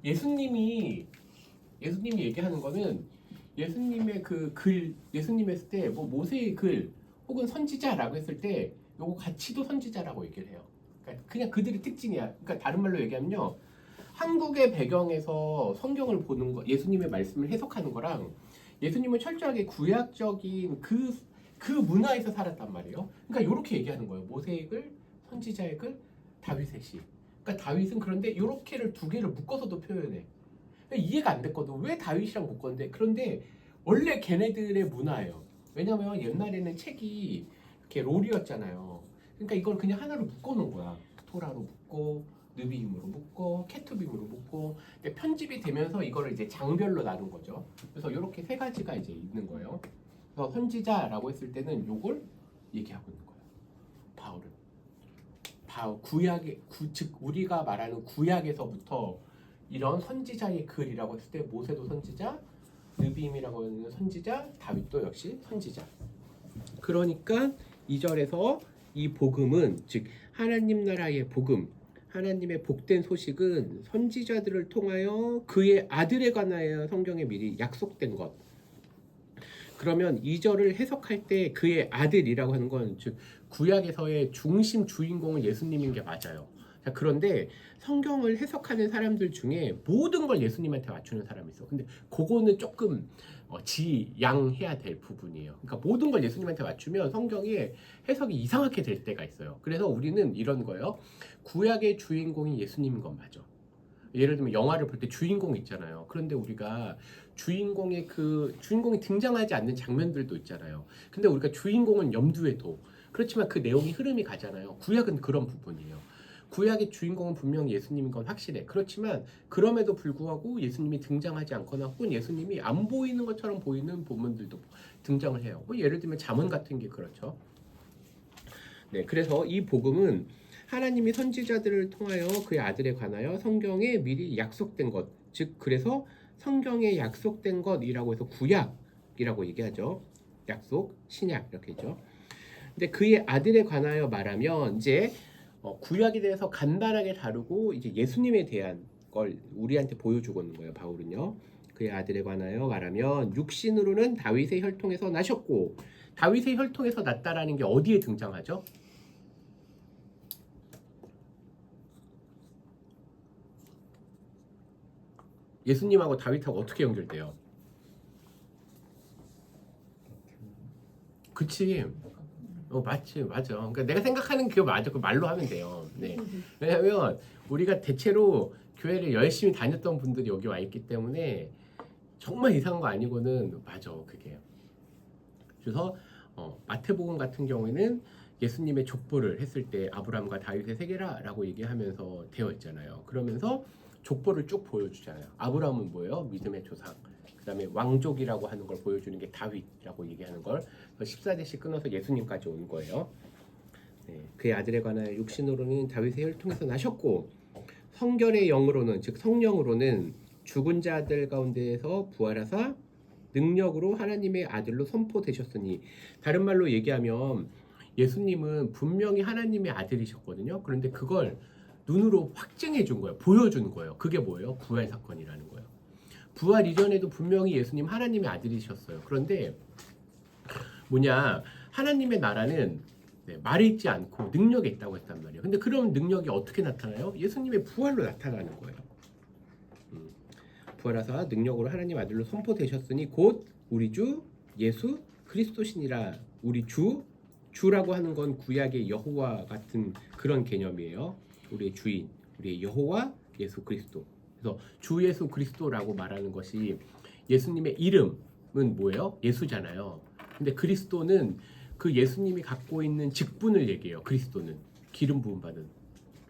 예수님이 얘기하는 거는 예수님의 그 글, 예수님 했을 때 뭐 모세의 글 혹은 선지자라고 했을 때 요거 같이도 선지자라고 얘기를 해요. 그러니까 그냥 그들의 특징이야. 그러니까 다른 말로 얘기하면요. 한국의 배경에서 성경을 보는 거, 예수님의 말씀을 해석하는 거랑 예수님은 철저하게 구약적인 그 문화에서 살았단 말이에요. 그러니까 이렇게 얘기하는 거예요. 모세의 글, 선지자의 글, 다윗의 시. 그러니까 다윗은 그런데 이렇게를 두 개를 묶어서도 표현해. 이해가 안 됐거든. 왜 다윗이랑 묶었는데? 그런데 원래 걔네들의 문화예요. 왜냐면 옛날에는 책이 이렇게 롤이었잖아요. 그러니까 이걸 그냥 하나로 묶어놓은 거야. 토라로 묶고, 느비임으로 묶고, 케투빔으로 묶고. 근데 편집이 되면서 이거를 이제 장별로 나눈 거죠. 그래서 이렇게 세 가지가 이제 있는 거예요. 그래서 선지자라고 했을 때는 요걸 얘기하고 있는 거예요. 바울은. 즉 우리가 말하는 구약에서부터 이런 선지자의 글이라고 했을 때 모세도 선지자, 느비임이라고 하는 선지자, 다윗도 역시 선지자. 그러니까 2절에서 이 복음은 즉 하나님 나라의 복음, 하나님의 복된 소식은 선지자들을 통하여 그의 아들에 관하여 성경에 미리 약속된 것. 그러면 2절을 해석할 때 그의 아들이라고 하는 건 즉 구약에서의 중심 주인공은 예수님인 게 맞아요. 자, 그런데 성경을 해석하는 사람들 중에 모든 걸 예수님한테 맞추는 사람이 있어. 근데 그거는 조금 지양해야 될 부분이에요. 그러니까 모든 걸 예수님한테 맞추면 성경의 해석이 이상하게 될 때가 있어요. 그래서 우리는 이런 거예요. 구약의 주인공이 예수님인 건 맞아. 예를 들면 영화를 볼 때 주인공 있잖아요. 그런데 우리가 주인공이 등장하지 않는 장면들도 있잖아요. 근데 우리가 주인공은 염두에 둬. 그렇지만 그 내용이 흐름이 가잖아요. 구약은 그런 부분이에요. 구약의 주인공은 분명히 예수님인 건 확실해. 그렇지만 그럼에도 불구하고 예수님이 등장하지 않거나 혹은 예수님이 안 보이는 것처럼 보이는 부분들도 등장을 해요. 뭐 예를 들면 잠언 같은 게 그렇죠. 네, 그래서 이 복음은 하나님이 선지자들을 통하여 그의 아들에 관하여 성경에 미리 약속된 것, 즉 그래서 성경에 약속된 것이라고 해서 구약이라고 얘기하죠. 약속, 신약 이렇게 있죠. 근데 그의 아들에 관하여 말하면 이제 구약에 대해서 간단하게 다루고 이제 예수님에 대한 걸 우리한테 보여주고 있는 거예요. 바울은요. 그의 아들에 관하여 말하면 육신으로는 다윗의 혈통에서 나셨고 다윗의 혈통에서 났다라는 게 어디에 등장하죠? 예수님하고 다윗하고 어떻게 연결돼요? 그치. 맞지, 맞아. 그러니까 내가 생각하는 게 맞아. 그 말로 하면 돼요. 네. 왜냐면 우리가 대체로 교회를 열심히 다녔던 분들이 여기 와 있기 때문에 정말 이상한 거 아니고는 맞아, 그게. 그래서 마태복음 같은 경우에는 예수님의 족보를 했을 때 아브라함과 다윗의 세계라라고 얘기하면서 되어 있잖아요. 그러면서 족보를 쭉 보여주잖아요. 아브라함은 뭐예요? 믿음의 조상. 그 다음에 왕족이라고 하는 걸 보여주는 게 다윗이라고 얘기하는 걸 14대씩 끊어서 예수님까지 온 거예요. 네, 그의 아들에 관하여 육신으로는 다윗의 혈통에서 나셨고 성결의 영으로는 즉 성령으로는 죽은 자들 가운데에서 부활하사 능력으로 하나님의 아들로 선포되셨으니 다른 말로 얘기하면 예수님은 분명히 하나님의 아들이셨거든요. 그런데 그걸 눈으로 확증해 준 거예요. 보여준 거예요. 그게 뭐예요? 부활 사건이라는 거예요. 부활 이전에도 분명히 예수님 하나님의 아들이셨어요. 그런데 하나님의 나라는 말에 있지 않고 능력에 있다고 했단 말이에요. 근데 그런 능력이 어떻게 나타나요? 예수님의 부활로 나타나는 거예요. 부활하사 능력으로 하나님 아들로 선포되셨으니 곧 우리 주 예수 그리스도시니라. 우리 주라고 하는 건 구약의 여호와 같은 그런 개념이에요. 우리의 주인, 우리의 여호와 예수 그리스도. 그래서 주 예수 그리스도라고 말하는 것이 예수님의 이름은 뭐예요? 예수잖아요. 근데 그리스도는 그 예수님이 갖고 있는 직분을 얘기해요. 그리스도는 기름 부음 받은.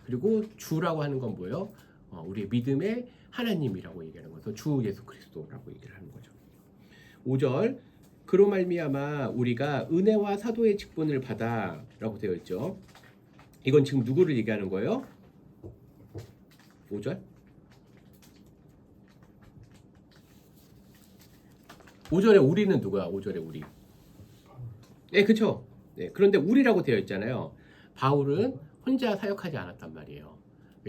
그리고 주라고 하는 건 뭐예요? 우리의 믿음의 하나님이라고 얘기하는 거죠. 주 예수 그리스도라고 얘기를 하는 거죠. 5절 그로 말미암아 우리가 은혜와 사도의 직분을 받아라고 되어 있죠. 이건 지금 누구를 얘기하는 거예요? 5절 5절에 우리는 누구야? 5절에 우리. 네, 그렇죠. 네, 그런데 우리라고 되어 있잖아요. 바울은 혼자 사역하지 않았단 말이에요.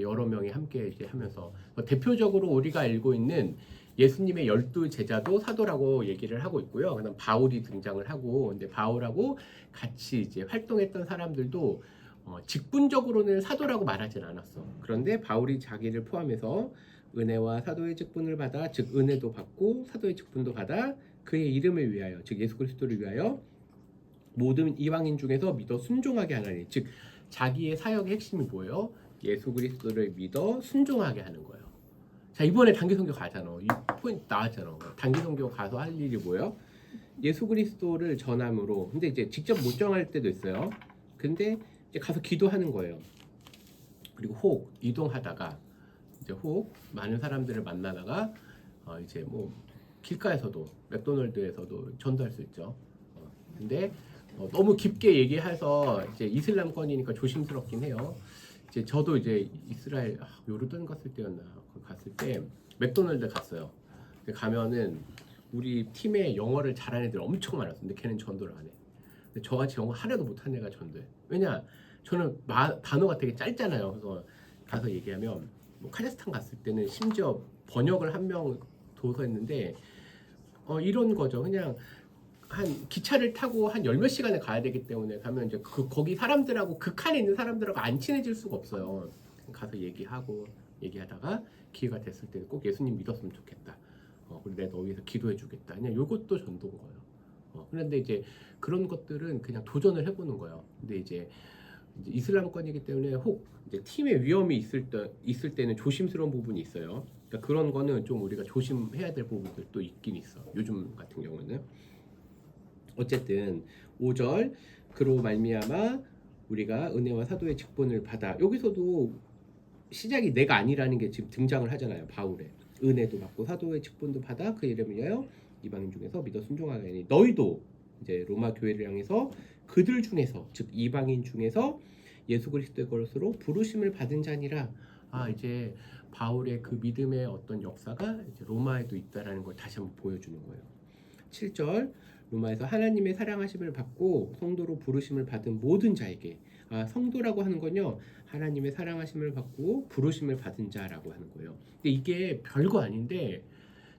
여러 명이 함께 이제 하면서 대표적으로 우리가 알고 있는 예수님의 12제자도 사도라고 얘기를 하고 있고요. 그다음 바울이 등장을 하고, 근데 바울하고 같이 이제 활동했던 사람들도 직분적으로는 사도라고 말하진 않았어. 그런데 바울이 자기를 포함해서 은혜와 사도의 직분을 받아, 즉 은혜도 받고 사도의 직분도 받아 그의 이름을 위하여, 즉 예수 그리스도를 위하여 모든 이방인 중에서 믿어 순종하게 하나니, 즉 자기의 사역의 핵심이 뭐예요? 예수 그리스도를 믿어 순종하게 하는 거예요. 자, 이번에 단기 선교 가잖아. 이 포인트 나왔잖아. 단기 선교 가서 할 일이 뭐예요? 예수 그리스도를 전함으로. 근데 이제 직접 못 정할 때도 있어요. 근데 이제 가서 기도하는 거예요. 그리고 혹 이동하다가 이제 혹 많은 사람들을 만나다가 이제 뭐 길가에서도 맥도날드에서도 전도할 수 있죠. 근데 너무 깊게 얘기해서 이제 이슬람권이니까 조심스럽긴 해요. 이제 저도 이제 이스라엘 요르단 갔을 때였나, 거기 갔을 때 맥도날드 갔어요. 가면은 우리 팀에 영어를 잘하는 애들 엄청 많았어. 근데 걔는 전도를 안 해. 근데 저같이 영어 하나도 못하는 애가 전도해. 왜냐? 저는 단어가 되게 짧잖아요. 그래서 가서 얘기하면 뭐 카자흐스탄 갔을 때는 심지어 번역을 한 명 둬서 했는데 이런 거죠. 그냥 한 기차를 타고 한 열 몇 시간을 가야 되기 때문에 가면 이제 거기 사람들하고 그 칸에 있는 사람들하고 안 친해질 수가 없어요. 가서 얘기하다가 기회가 됐을 때 꼭 예수님 믿었으면 좋겠다. 그리고 내가 너 위해서 기도해 주겠다. 그냥 요것도 전도인 거예요. 그런데 이제 그런 것들은 그냥 도전을 해보는 거예요. 근데 이제 이슬람권이기 때문에 혹 이제 팀에 위험이 있을 때는 조심스러운 부분이 있어요. 그러니까 그런 거는 좀 우리가 조심해야 될 부분들도 있긴 있어. 요즘 같은 경우는. 어쨌든 5절 그로 말미암아 우리가 은혜와 사도의 직분을 받아. 여기서도 시작이 내가 아니라는 게 지금 등장을 하잖아요. 바울의 은혜도 받고 사도의 직분도 받아 그 이름을 위하여 이방인 중에서 믿어 순종하게 하니 너희도 이제 로마 교회를 향해서 그들 중에서, 즉 이방인 중에서 예수 그리스도의 것으로 부르심을 받은 자니라. 이제 바울의 그 믿음의 어떤 역사가 이제 로마에도 있다라는 걸 다시 한번 보여주는 거예요. 7절 로마에서 하나님의 사랑하심을 받고 성도로 부르심을 받은 모든 자에게. 성도라고 하는 건요, 하나님의 사랑하심을 받고 부르심을 받은 자라고 하는 거예요. 근데 이게 별거 아닌데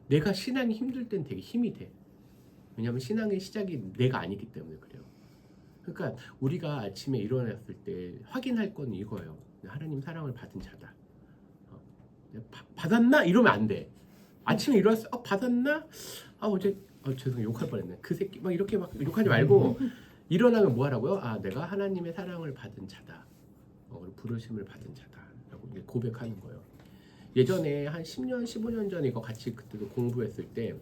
내가 신앙이 힘들 땐 되게 힘이 돼. 왜냐하면 신앙의 시작이 내가 아니기 때문에 그래요. 그러니까 우리가 아침에 일어났을 때 확인할 건 이거예요. 하나님 사랑을 받은 자다. 받았나? 이러면 안 돼. 아침에 일어났어. 받았나? 어제 죄송 욕할 뻔했네. 그 새끼 막 이렇게 막 욕하지 말고 일어나면 뭐 하라고요? 내가 하나님의 사랑을 받은 자다. 그리고 부르심을 받은 자다라고 고백하는 거예요. 예전에 한 10년, 15년 전에 이거 같이 그때도 공부했을 때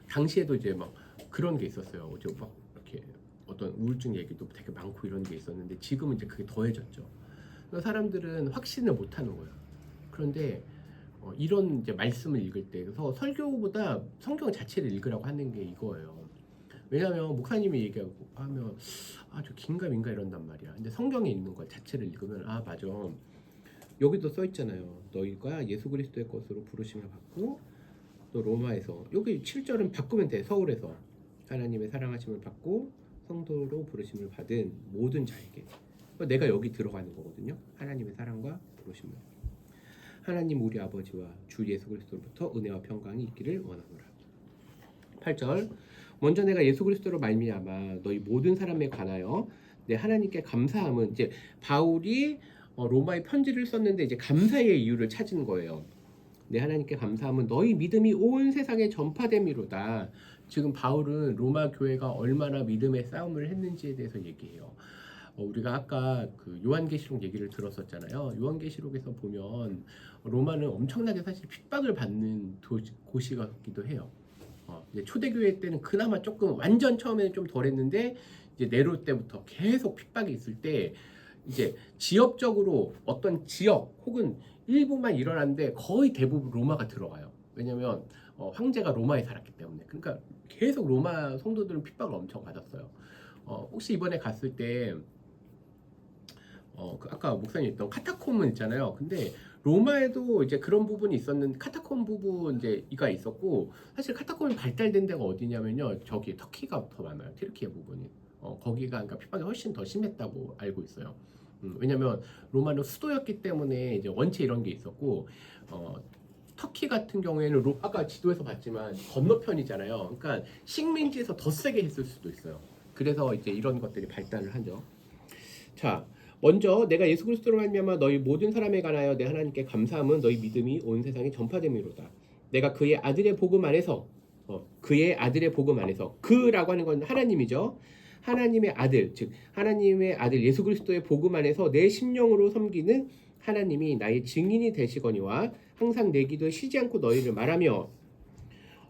당시에도 이제 막 그런 게 있었어요. 이제 막 이렇게 어떤 우울증 얘기도 되게 많고 이런 게 있었는데 지금은 이제 그게 더해졌죠. 사람들은 확신을 못 하는 거예요. 그런데 이런 이제 말씀을 읽을 때, 그래서 설교보다 성경 자체를 읽으라고 하는 게 이거예요. 왜냐하면 목사님이 얘기하고 하면 저 긴가민가 이런단 말이야. 근데 성경에 있는 것 자체를 읽으면 맞아. 여기도 써 있잖아요. 너희가 예수 그리스도의 것으로 부르심을 받고, 또 로마에서 여기 7절은 바꾸면 돼. 서울에서 하나님의 사랑하심을 받고 성도로 부르심을 받은 모든 자에게. 내가 여기 들어가는 거거든요. 하나님의 사랑과 부르심을. 하나님 우리 아버지와 주 예수 그리스도로부터 은혜와 평강이 있기를 원하노라. 8절 먼저 내가 예수 그리스도로 말미암아 너희 모든 사람에 관하여 내 하나님께 감사함은, 이제 바울이 로마에 편지를 썼는데 이제 감사의 이유를 찾은 거예요. 내 하나님께 감사함은 너희 믿음이 온 세상에 전파됨이로다. 지금 바울은 로마 교회가 얼마나 믿음의 싸움을 했는지에 대해서 얘기해요. 우리가 아까 그 요한계시록 얘기를 들었었잖아요. 요한계시록에서 보면 로마는 엄청나게 사실 핍박을 받는 곳이기도 해요. 이제 초대교회 때는 그나마 조금 완전 처음에는 좀 덜했는데 이제 네로 때부터 계속 핍박이 있을 때 이제 지역적으로 어떤 지역 혹은 일부만 일어났는데 거의 대부분 로마가 들어가요. 왜냐면 황제가 로마에 살았기 때문에. 그러니까 계속 로마 성도들은 핍박을 엄청 받았어요. 혹시 이번에 갔을 때 그 아까 목사님 했던 카타콤은 있잖아요. 근데 로마에도 이제 그런 부분이 있었는데 카타콤 부분 이제가 있었고, 사실 카타콤이 발달된 데가 어디냐면요, 저기 터키가 더 많아요. 튀르키예 부분이. 거기가 그러니까 핍박이 훨씬 더 심했다고 알고 있어요. 왜냐면 로마는 수도였기 때문에 이제 원체 이런 게 있었고 터키 같은 경우에는 아까 지도에서 봤지만 건너편이잖아요. 그러니까 식민지에서 더 세게 했을 수도 있어요. 그래서 이제 이런 것들이 발달을 하죠. 자, 먼저 내가 예수 그리스도로 말미암아 너희 모든 사람에 관하여 내 하나님께 감사함은 너희 믿음이 온 세상에 전파됨이로다. 내가 그의 아들의 복음 안에서 그의 아들의 복음 안에서 그라고 하는 건 하나님이죠. 하나님의 아들, 즉 하나님의 아들 예수 그리스도의 복음 안에서 내 심령으로 섬기는 하나님이 나의 증인이 되시거니와 항상 내 기도에 쉬지 않고 너희를 말하며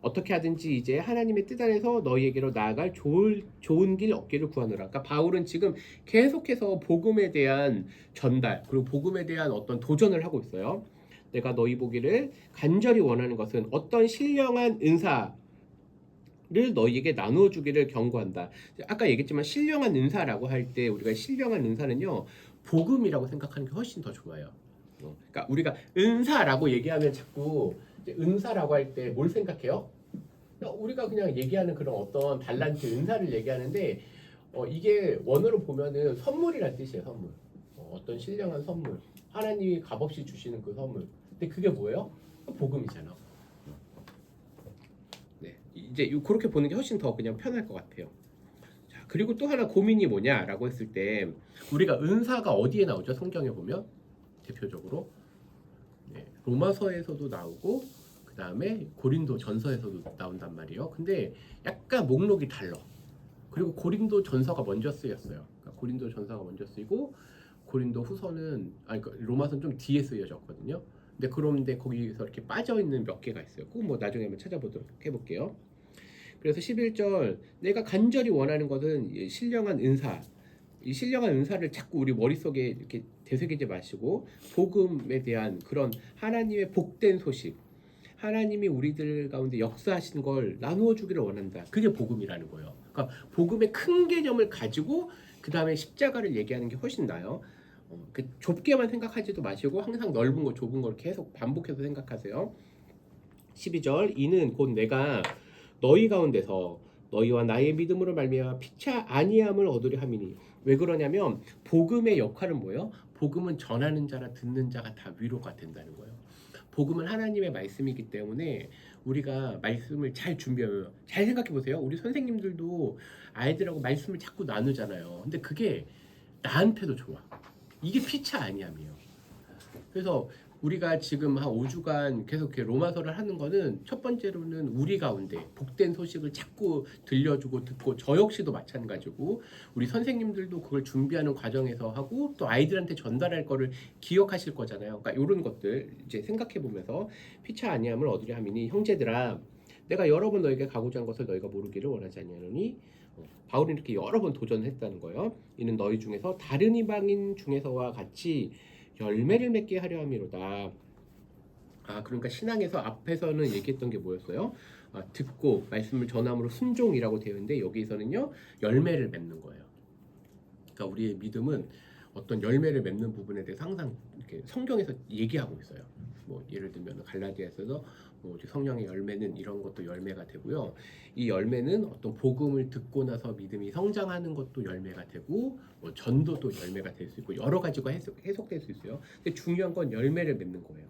어떻게 하든지 이제 하나님의 뜻 안에서 너희에게로 나아갈 좋은 길 얻기를 구하노라. 그러니까 바울은 지금 계속해서 복음에 대한 전달 그리고 복음에 대한 어떤 도전을 하고 있어요. 내가 너희 보기를 간절히 원하는 것은 어떤 신령한 은사를 너희에게 나누어 주기를 경고한다. 아까 얘기했지만 신령한 은사라고 할 때 우리가 신령한 은사는요 복음이라고 생각하는 게 훨씬 더 좋아요. 그러니까 우리가 은사라고 얘기하면 자꾸 은사라고 할 때 뭘 생각해요? 우리가 그냥 얘기하는 그런 어떤 달란트 은사를 얘기하는데 이게 원어로 보면은 선물이란 뜻이에요. 선물. 어떤 신령한 선물. 하나님이 값없이 주시는 그 선물. 근데 그게 뭐예요? 복음이잖아. 네, 이제 그렇게 보는 게 훨씬 더 그냥 편할 것 같아요. 자, 그리고 또 하나 고민이 뭐냐라고 했을 때 우리가 은사가 어디에 나오죠? 성경에 보면 대표적으로 로마서에서도 나오고 그 다음에 고린도 전서에서도 나온단 말이에요. 근데 약간 목록이 달라. 그리고 고린도 전서가 먼저 쓰였어요. 그러니까 고린도 전서가 먼저 쓰이고 고린도 후서는 로마서는 좀 뒤에 쓰여졌거든요. 그런데 거기서 이렇게 빠져 있는 몇 개가 있어요. 꼭 뭐 나중에 한번 찾아보도록 해볼게요. 그래서 11절 내가 간절히 원하는 것은 신령한 은사. 이 신령한 은사를 자꾸 우리 머릿속에 이렇게 되새기지 마시고 복음에 대한 그런 하나님의 복된 소식, 하나님이 우리들 가운데 역사하신 걸 나누어 주기를 원한다. 그게 복음이라는 거예요. 그러니까 복음의 큰 개념을 가지고 그 다음에 십자가를 얘기하는 게 훨씬 나아요. 좁게만 생각하지도 마시고 항상 넓은 거 좁은 걸 계속 반복해서 생각하세요. 12절 이는 곧 내가 너희 가운데서 너희와 나의 믿음으로 말미암아 피차 아니함을 얻으려 함이니. 왜 그러냐면 복음의 역할은 뭐예요? 복음은 전하는 자라 듣는 자가 다 위로가 된다는 거예요. 복음은 하나님의 말씀이기 때문에 우리가 말씀을 잘 준비하면 잘 생각해 보세요. 우리 선생님들도 아이들하고 말씀을 자꾸 나누잖아요. 근데 그게 나한테도 좋아. 이게 피차 아니함이에요. 그래서 우리가 지금 한 5주간 계속 이렇게 로마서를 하는 거는 첫 번째로는 우리 가운데 복된 소식을 자꾸 들려주고 듣고 저 역시도 마찬가지고 우리 선생님들도 그걸 준비하는 과정에서 하고 또 아이들한테 전달할 거를 기억하실 거잖아요. 그러니까 이런 것들 이제 생각해 보면서 피차 아니함을 얻으려 함이니 형제들아 내가 여러 번 너에게 가고자 한 것을 너희가 모르기를 원하지 아니하노니 바울은 이렇게 여러 번 도전했다는 거예요. 이는 너희 중에서 다른 이방인 중에서와 같이 열매를 맺게 하려 함이로다. 그러니까 신앙에서 앞에서는 얘기했던 게 뭐였어요? 듣고 말씀을 전함으로 순종이라고 되어 있는데 여기서는요 열매를 맺는 거예요. 그러니까 우리의 믿음은 어떤 열매를 맺는 부분에 대해서 항상 이렇게 성경에서 얘기하고 있어요. 뭐 예를 들면 갈라디아에서도 뭐 성령의 열매는 이런 것도 열매가 되고요. 이 열매는 어떤 복음을 듣고 나서 믿음이 성장하는 것도 열매가 되고 뭐 전도도 열매가 될 수 있고 여러 가지가 해석될 수 있어요. 근데 중요한 건 열매를 맺는 거예요.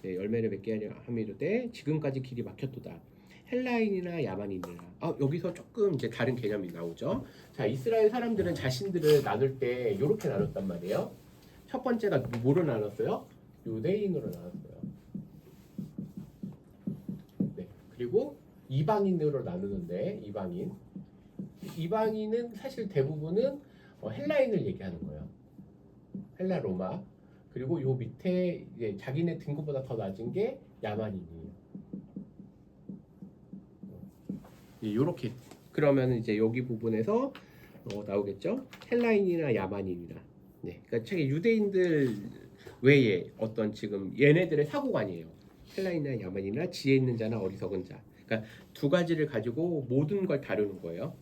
네, 열매를 맺게 하려 함이로되 지금까지 길이 막혔도다. 헬라인이나 야만인이나 여기서 조금 이제 다른 개념이 나오죠. 자, 이스라엘 사람들은 자신들을 나눌 때 이렇게 나눴단 말이에요. 첫 번째가 뭐로 나눴어요? 유대인으로 나눴어요. 네, 그리고 이방인으로 나누는데 이방인은 사실 대부분은 헬라인을 얘기하는 거예요. 헬라 로마. 그리고 요 밑에 이제 자기네 등급보다 더 낮은 게 야만인이에요. 이렇게 그러면 이제 여기 부분에서 나오겠죠. 헬라인이나 야만인이나. 네, 그러니까 책에 유대인들 외에 어떤 지금 얘네들의 사고관이에요. 헬라인이나 야만인이나 지혜 있는 자나 어리석은 자. 그러니까 두 가지를 가지고 모든 걸 다루는 거예요.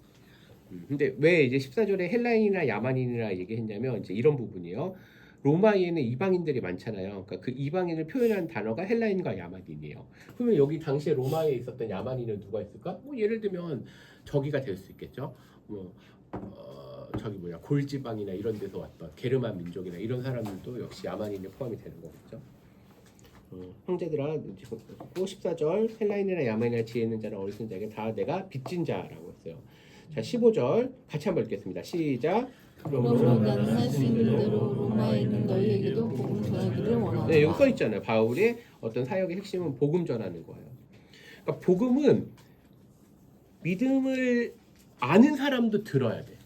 근데 왜 이제 14절에 헬라인이나 야만인이라 얘기했냐면 이제 이런 부분이에요. 로마에는 이방인들이 많잖아요. 그러니까 그 이방인을 표현한 단어가 헬라인과 야만인이에요. 그러면 여기 당시에 로마에 있었던 야만인은 누가 있을까? 뭐 예를 들면 저기가 될 수 있겠죠. 뭐 저기 뭐야 골지방이나 이런 데서 왔던 게르만 민족이나 이런 사람들도 역시 야만인에 포함이 되는 거겠죠. 형제들아 14절 헬라인이나 야만이나 지혜 있는 자나 어리석은 자에게 다 내가 빚진 자라고 했어요. 자 15절 같이 한번 읽겠습니다. 시작. 그러므로 나는 할 수 있는 대로 로마에 있는 너희에게도 복음 전하기를 원하노라. 네, 여기 써 있잖아요. 바울의 어떤 사역의 핵심은 복음 전하는 거예요. 그러니까 복음은 믿음을 아는 사람도 들어야 돼.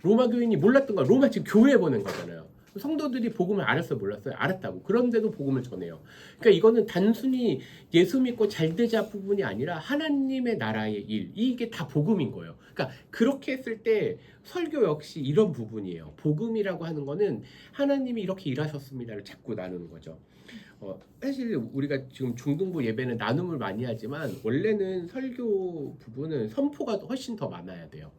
로마 교인이 몰랐던 거야. 로마 지금 교회 보낸 거잖아요. 성도들이 복음을 알았어요, 몰랐어요? 알았다고. 그런데도 복음을 전해요. 그러니까 이거는 단순히 예수 믿고 잘 되자 부분이 아니라 하나님의 나라의 일, 이게 다 복음인 거예요. 그러니까 그렇게 했을 때 설교 역시 이런 부분이에요. 복음이라고 하는 거는 하나님이 이렇게 일하셨습니다를 자꾸 나누는 거죠. 사실 우리가 지금 중등부 예배는 나눔을 많이 하지만 원래는 설교 부분은 선포가 훨씬 더 많아야 돼요.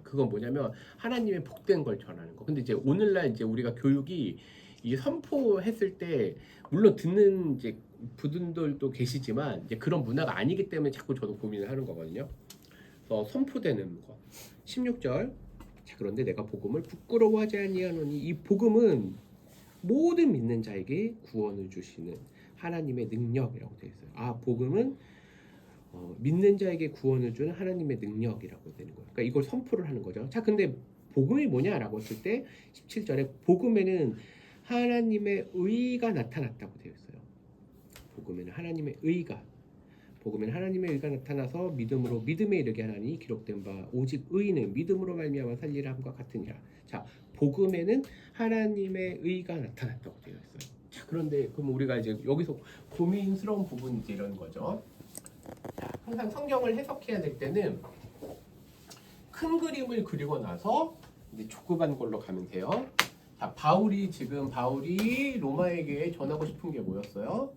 그건 뭐냐면 하나님의 복된 걸 전하는 거. 근데 이제 오늘날 이제 우리가 교육이 이 선포했을 때 물론 듣는 이제 분들도 계시지만 이제 그런 문화가 아니기 때문에 자꾸 저도 고민을 하는 거거든요. 선포되는 거. 16절. 자, 그런데 내가 복음을 부끄러워하지 아니하노니 이 복음은 모든 믿는 자에게 구원을 주시는 하나님의 능력이라고 되어 있어요. 아, 복음은 믿는 자에게 구원을 주는 하나님의 능력이라고 되는 거예요. 그러니까 이걸 선포를 하는 거죠. 자, 근데 복음이 뭐냐라고 했을 때 17절에 복음에는 하나님의 의가 나타났다고 되어 있어요. 복음에는 하나님의 의가 나타나서 믿음으로 믿음에 이르게 하나니 기록된 바 오직 의인은 믿음으로 말미암아 살리라 함과 같으니라. 자, 복음에는 하나님의 의가 나타났다고 되어 있어요. 자, 그런데 그럼 우리가 이제 여기서 고민스러운 부분이 이제 이런 거죠. 자, 항상 성경을 해석해야 될 때는 큰 그림을 그리고 나서 이제 조그만 걸로 가면 돼요. 자, 바울이 로마에게 전하고 싶은 게 뭐였어요?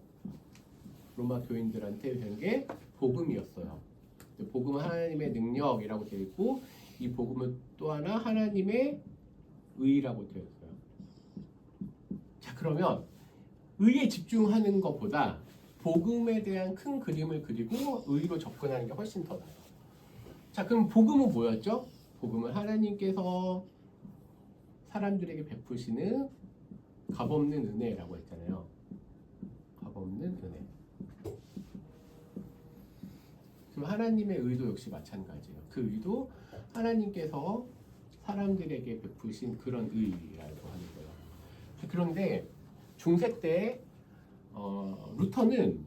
로마 교인들한테 된 게 복음이었어요. 복음은 하나님의 능력이라고 되어 있고 이 복음은 또 하나 하나님의 의라고 되어 있어요. 자, 그러면 의에 집중하는 것보다 복음에 대한 큰 그림을 그리고 의로 접근하는 게 훨씬 더 나아요. 자, 그럼 복음은 뭐였죠? 복음은 하나님께서 사람들에게 베푸시는 값없는 은혜라고 했잖아요. 값없는 은혜. 그럼 하나님의 의도 역시 마찬가지예요. 그 의도 하나님께서 사람들에게 베푸신 그런 의라고 하는 거예요. 그런데 중세 때 루터는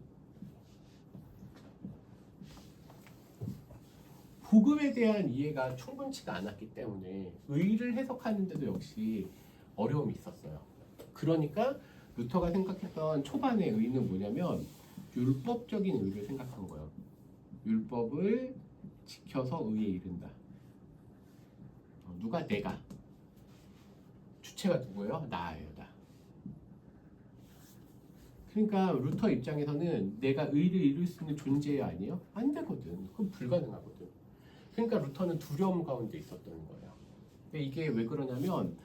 복음에 대한 이해가 충분치가 않았기 때문에 의를 해석하는 데도 역시 어려움이 있었어요. 그러니까 루터가 생각했던 초반의 의는 뭐냐면 율법적인 의를 생각한 거예요. 율법을 지켜서 의에 이른다. 누가? 내가. 주체가 누구예요? 나예요. 나. 그러니까 루터 입장에서는 내가 의를 이룰 수 있는 존재 아니에요? 안 되거든. 그건 불가능하거든. 그러니까 루터는 두려움 가운데 있었던 거예요. 근데 이게 왜 그러냐면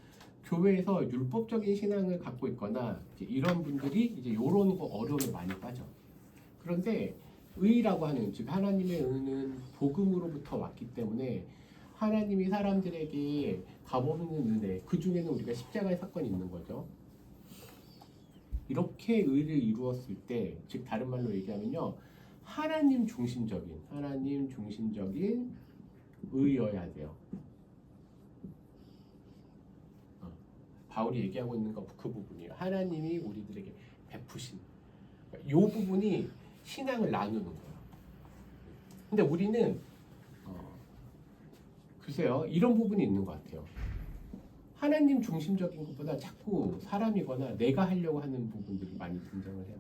교회에서 율법적인 신앙을 갖고 있거나 이런 분들이 이제 이런 거 어려움에 많이 빠져. 그런데 의라고 하는, 즉 하나님의 의는 복음으로부터 왔기 때문에 하나님이 사람들에게 값없는 은혜, 그 중에는 우리가 십자가의 사건이 있는 거죠. 이렇게 의를 이루었을 때, 즉 다른 말로 얘기하면요, 하나님 중심적인 의여야 돼요. 바울이 얘기하고 있는 거 그 부분이에요. 하나님이 우리들에게 베푸신 이 부분이 신앙을 나누는 거예요. 근데 우리는 글쎄요, 이런 부분이 있는 것 같아요. 하나님 중심적인 것보다 자꾸 사람이거나 내가 하려고 하는 부분들이 많이 등장을 해요.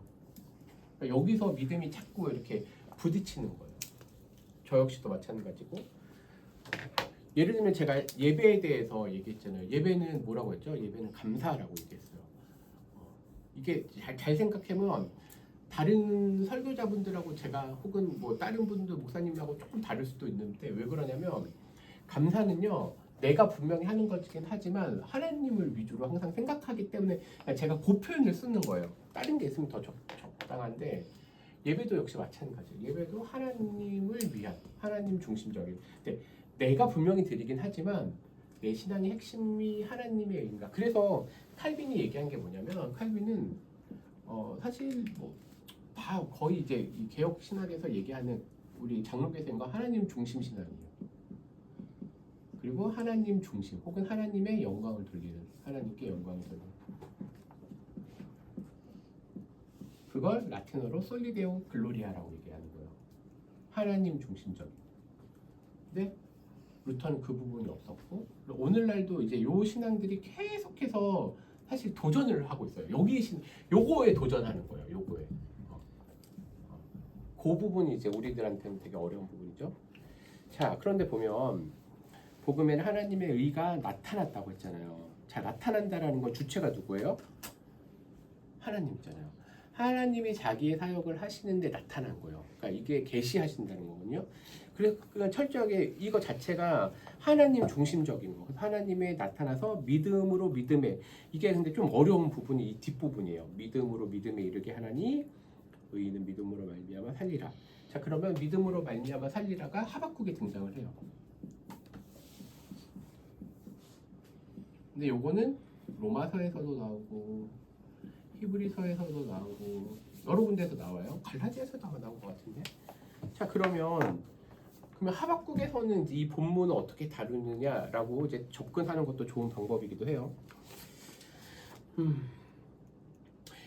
그러니까 여기서 믿음이 자꾸 이렇게 부딪히는 거예요. 저 역시도 마찬가지고. 예를 들면 제가 예배에 대해서 얘기했잖아요. 예배는 뭐라고 했죠? 예배는 감사라고 얘기했어요. 이게 잘 생각하면 다른 설교자분들하고 제가 혹은 뭐 다른 분들 목사님하고 조금 다를 수도 있는데 왜 그러냐면 감사는요, 내가 분명히 하는 것이긴 하지만 하나님을 위주로 항상 생각하기 때문에 제가 그 표현을 쓰는 거예요. 다른 게 있으면 더 적당한데 예배도 역시 마찬가지예요. 예배도 하나님을 위한, 하나님 중심적인. 근데 내가 분명히 드리긴 하지만 내 신앙의 핵심이 하나님의 의인가. 그래서 칼빈이 얘기한 게 뭐냐면 칼빈은 사실 뭐 다 거의 이제 이 개혁 신학에서 얘기하는 우리 장로교생과 하나님 중심 신앙이에요. 그리고 하나님 중심 혹은 하나님의 영광을 돌리는 하나님께 영광을 돌리는 그걸 라틴어로 솔리데오 글로리아라고 얘기하는 거예요. 하나님 중심적인. 근데 루터는 그 부분이 없었고 오늘날도 이제 요 신앙들이 계속해서 사실 도전을 하고 있어요. 요거에 도전하는 거예요. 요거에. 그 부분이 이제 우리들한테는 되게 어려운 부분이죠. 자, 그런데 보면 복음에는 하나님의 의가 나타났다고 했잖아요. 자, 나타난다라는 건 주체가 누구예요? 하나님이잖아요. 하나님이 자기의 사역을 하시는데 나타난 거예요. 그러니까 이게 계시하신다는 거군요. 그래서 그건 철저하게 이거 자체가 하나님 중심적인 거. 하나님에 나타나서 믿음으로 믿음에 이게 근데 좀 어려운 부분이 이 뒷부분이에요. 믿음으로 믿음에 이르게 하나니 의인은 믿음으로 말미암아 살리라. 자, 그러면 믿음으로 말미암아 살리라가 하박국에 등장을 해요. 근데 요거는 로마서에서도 나오고 히브리서에서도 나오고 여러 군데서 나와요. 갈라디아서도 아마 나온 것 같은데. 자, 그러면 하박국에서는 이 본문을 어떻게 다루느냐라고 이제 접근하는 것도 좋은 방법이기도 해요.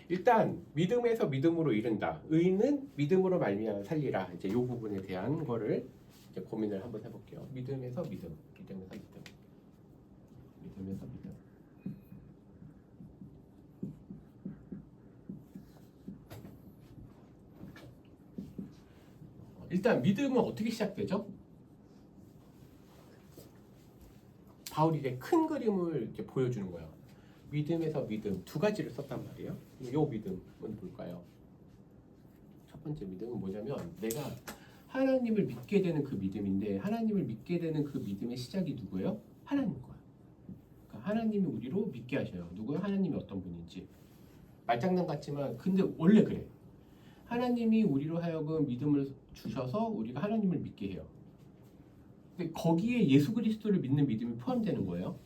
일단 믿음에서 믿음으로 이른다. 의인은 믿음으로 말미암아 살리라. 이제 이 부분에 대한 거를 이제 고민을 한번 해볼게요. 믿음에서 믿음, 믿음에서 믿음, 믿음에서 믿음. 일단 믿음은 어떻게 시작되죠? 바울이 이제 큰 그림을 이렇게 보여주는 거예요. 믿음에서 믿음 두 가지를 썼단 말이에요. 이 믿음은 뭘까요? 첫 번째 믿음은 뭐냐면 내가 하나님을 믿게 되는 그 믿음인데 하나님을 믿게 되는 그 믿음의 시작이 누구예요? 하나님 거예요. 그러니까 하나님이 우리로 믿게 하셔요. 누구요? 하나님이 어떤 분인지. 말장난 같지만 근데 원래 그래. 하나님이 우리로 하여금 믿음을 주셔서 우리가 하나님을 믿게 해요. 근데 거기에 예수 그리스도를 믿는 믿음이 포함되는 거예요.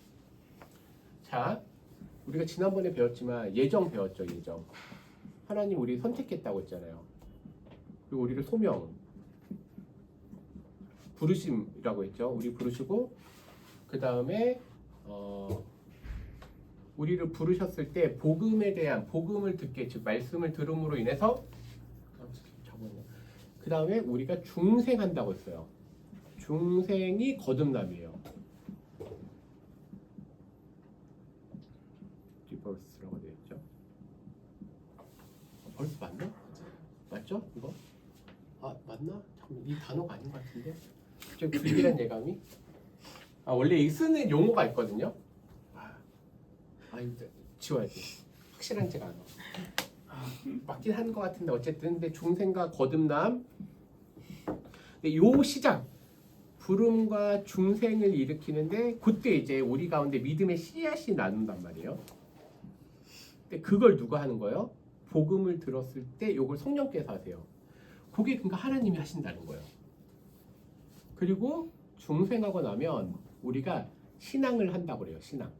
자, 우리가 지난번에 배웠지만 예정 배웠죠. 예정. 하나님 우리 선택했다고 했잖아요. 그리고 우리를 소명, 부르심이라고 했죠. 우리 부르시고 그 다음에 우리를 부르셨을 때 복음에 대한 복음을 듣게 즉 말씀을 들음으로 인해서 그 다음에 우리가 중생한다고 했어요. 중생이 거듭남이에요. 리버스라고 되어 있죠. 벌써 맞나? 맞죠? 이거? 아 맞나? 잠깐 이 단어가 아닌 것 같은데 좀 불길한 예감이. 아 원래 이 쓰는 용어가 있거든요. 이거 지워야지. 확실한지가 않아. 맞긴 한 것 같은데 어쨌든 근데 중생과 거듭남. 근데 요 시작 부름과 중생을 일으키는데 그때 이제 우리 가운데 믿음의 씨앗이 나눈단 말이에요. 근데 그걸 누가 하는 거예요? 복음을 들었을 때 요걸 성령께서 하세요. 그게 그러니까 하나님이 하신다는 거예요. 그리고 중생하고 나면 우리가 신앙을 한다고 그래요. 신앙.